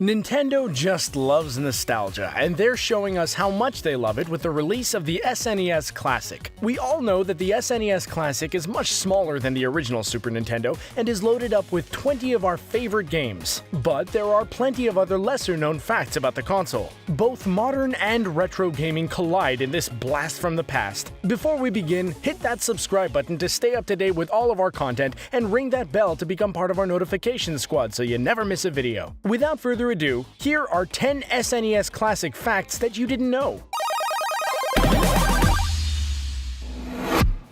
Nintendo just loves nostalgia, and they're showing us how much they love it with the release of the SNES Classic. We all know that the SNES Classic is much smaller than the original Super Nintendo and is loaded up with 20 of our favorite games. But there are plenty of other lesser-known facts about the console. Both modern and retro gaming collide in this blast from the past. Before we begin, hit that subscribe button to stay up to date with all of our content and ring that bell to become part of our notification squad so you never miss a video. Without further ado, here are 10 SNES Classic facts that you didn't know.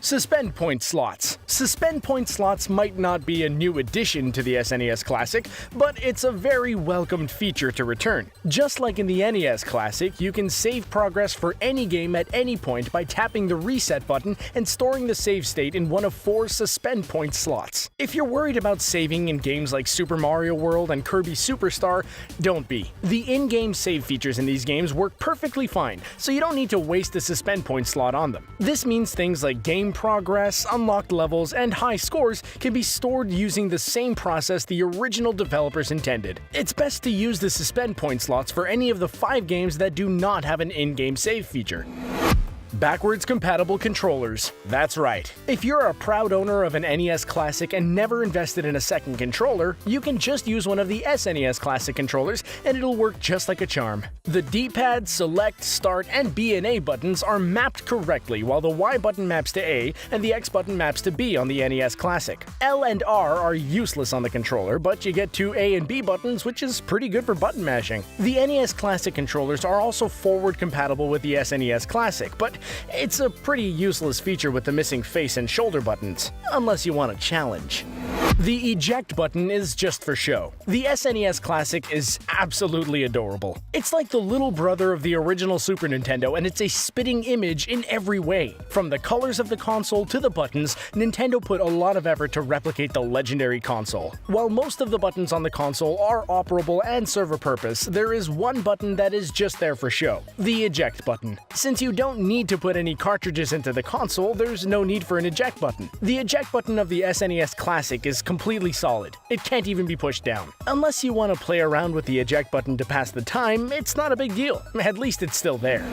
Suspend point slots. Suspend point slots might not be a new addition to the SNES Classic, but it's a very welcomed feature to return. Just like in the NES Classic, you can save progress for any game at any point by tapping the reset button and storing the save state in one of 4 suspend point slots. If you're worried about saving in games like Super Mario World and Kirby Superstar, don't be. The in-game save features in these games work perfectly fine, so you don't need to waste a suspend point slot on them. This means things like game progress, unlocked levels, and high scores can be stored using the same process the original developers intended. It's best to use the suspend point slots for any of the 5 games that do not have an in-game save feature. Backwards compatible controllers. That's right. If you're a proud owner of an NES Classic and never invested in a second controller, you can just use one of the SNES Classic controllers and it'll work just like a charm. The D-pad, select, start, and B and A buttons are mapped correctly, while the Y button maps to A and the X button maps to B on the NES Classic. L and R are useless on the controller, but you get 2 A and B buttons, which is pretty good for button mashing. The NES Classic controllers are also forward compatible with the SNES Classic, but it's a pretty useless feature with the missing face and shoulder buttons, unless you want a challenge. The eject button is just for show. The SNES Classic is absolutely adorable. It's like the little brother of the original Super Nintendo, and it's a spitting image in every way. From the colors of the console to the buttons, Nintendo put a lot of effort to replicate the legendary console. While most of the buttons on the console are operable and serve a purpose, there is one button that is just there for show: the eject button. Since you don't need to put any cartridges into the console, there's no need for an eject button. The eject button of the SNES Classic is completely solid. It can't even be pushed down. Unless you want to play around with the eject button to pass the time, it's not a big deal. At least it's still there.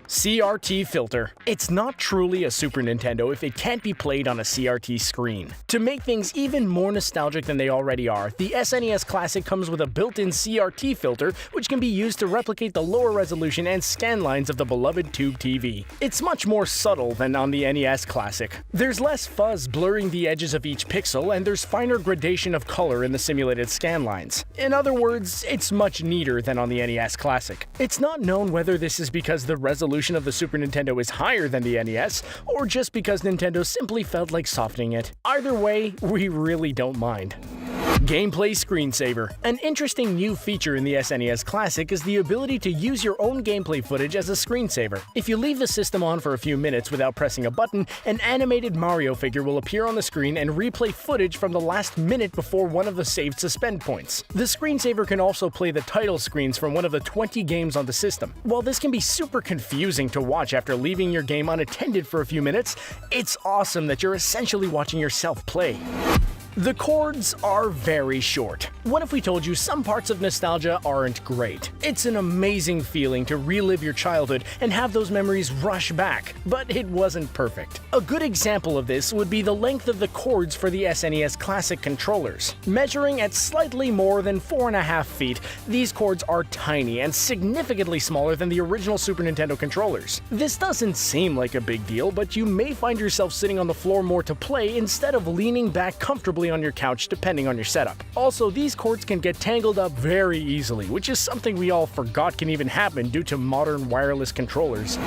CRT filter. It's not truly a Super Nintendo if it can't be played on a CRT screen. To make things even more nostalgic than they already are, the SNES Classic comes with a built-in CRT filter which can be used to replicate the lower resolution and scan lines of the beloved tube TV. It's much more subtle than on the NES Classic. There's less fuzz blurring the edges of each pixel, and there's finer gradation of color in the simulated scan lines. In other words, it's much neater than on the NES Classic. It's not known whether this is because the resolution of the Super Nintendo is higher than the NES, or just because Nintendo simply felt like softening it. Either way, we really don't mind. Gameplay screensaver. An interesting new feature in the SNES Classic is the ability to use your own gameplay footage as a screensaver. If you leave the system on for a few minutes without pressing a button, an animated Mario figure will appear on the screen and replay footage from the last minute before one of the saved suspend points. The screensaver can also play the title screens from one of the 20 games on the system. While this can be super confusing to watch after leaving your game unattended for a few minutes, it's awesome that you're essentially watching yourself play. The chords are very short. What if we told you some parts of nostalgia aren't great? It's an amazing feeling to relive your childhood and have those memories rush back, but it wasn't perfect. A good example of this would be the length of the chords for the SNES Classic controllers. Measuring at slightly more than 4.5 feet, these chords are tiny and significantly smaller than the original Super Nintendo controllers. This doesn't seem like a big deal, but you may find yourself sitting on the floor more to play instead of leaning back comfortably on your couch, depending on your setup. Also, these cords can get tangled up very easily, which is something we all forgot can even happen due to modern wireless controllers.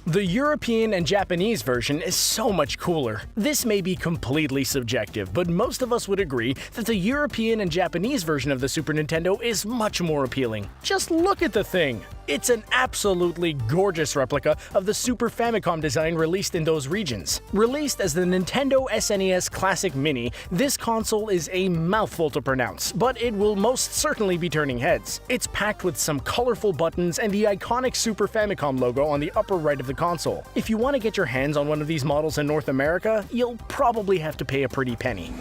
The European and Japanese version is so much cooler. This may be completely subjective, but most of us would agree that the European and Japanese version of the Super Nintendo is much more appealing. Just look at the thing! It's an absolutely gorgeous replica of the Super Famicom design released in those regions. Released as the Nintendo SNES Classic Mini, this console is a mouthful to pronounce, but it will most certainly be turning heads. It's packed with some colorful buttons and the iconic Super Famicom logo on the upper right of the console. If you want to get your hands on one of these models in North America, you'll probably have to pay a pretty penny.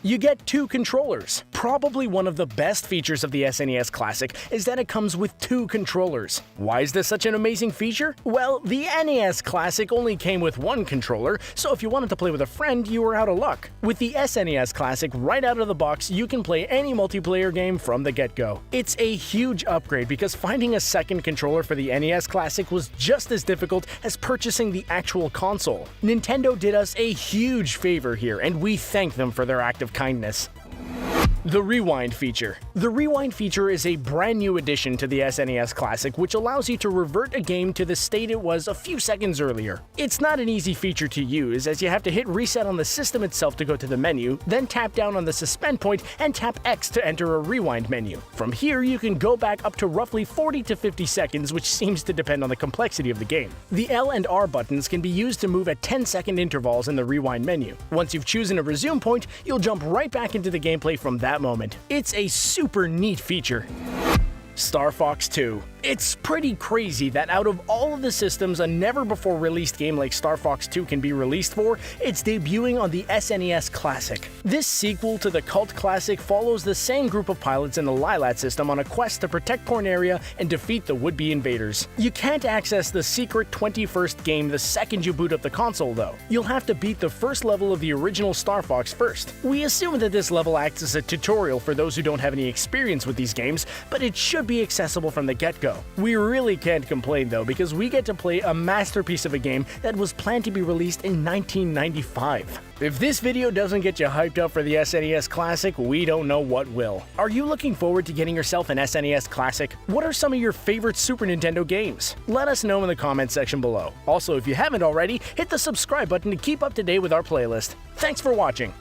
You get 2 controllers. Probably one of the best features of the SNES Classic is that it comes with 2 controllers. Why is this such an amazing feature? Well, the NES Classic only came with 1 controller, so if you wanted to play with a friend, you were out of luck. With the SNES Classic right out of the box, you can play any multiplayer game from the get-go. It's a huge upgrade because finding a second controller for the NES Classic was just as difficult as purchasing the actual console. Nintendo did us a huge favor here, and we thank them for their act of kindness. The Rewind feature. The Rewind feature is a brand new addition to the SNES Classic, which allows you to revert a game to the state it was a few seconds earlier. It's not an easy feature to use, as you have to hit reset on the system itself to go to the menu, then tap down on the suspend point and tap X to enter a rewind menu. From here, you can go back up to roughly 40 to 50 seconds, which seems to depend on the complexity of the game. The L and R buttons can be used to move at 10-second intervals in the rewind menu. Once you've chosen a resume point, you'll jump right back into the gameplay from that moment. It's a super neat feature. Star Fox 2. It's pretty crazy that out of all of the systems a never-before-released game like Star Fox 2 can be released for, it's debuting on the SNES Classic. This sequel to the cult classic follows the same group of pilots in the Lilat system on a quest to protect Corneria and defeat the would-be invaders. You can't access the secret 21st game the second you boot up the console, though. You'll have to beat the first level of the original Star Fox first. We assume that this level acts as a tutorial for those who don't have any experience with these games, but it should be accessible from the get-go. We really can't complain though, because we get to play a masterpiece of a game that was planned to be released in 1995. If this video doesn't get you hyped up for the SNES Classic, we don't know what will. Are you looking forward to getting yourself an SNES Classic? What are some of your favorite Super Nintendo games? Let us know in the comment section below. Also, if you haven't already, hit the subscribe button to keep up to date with our playlist. Thanks for watching.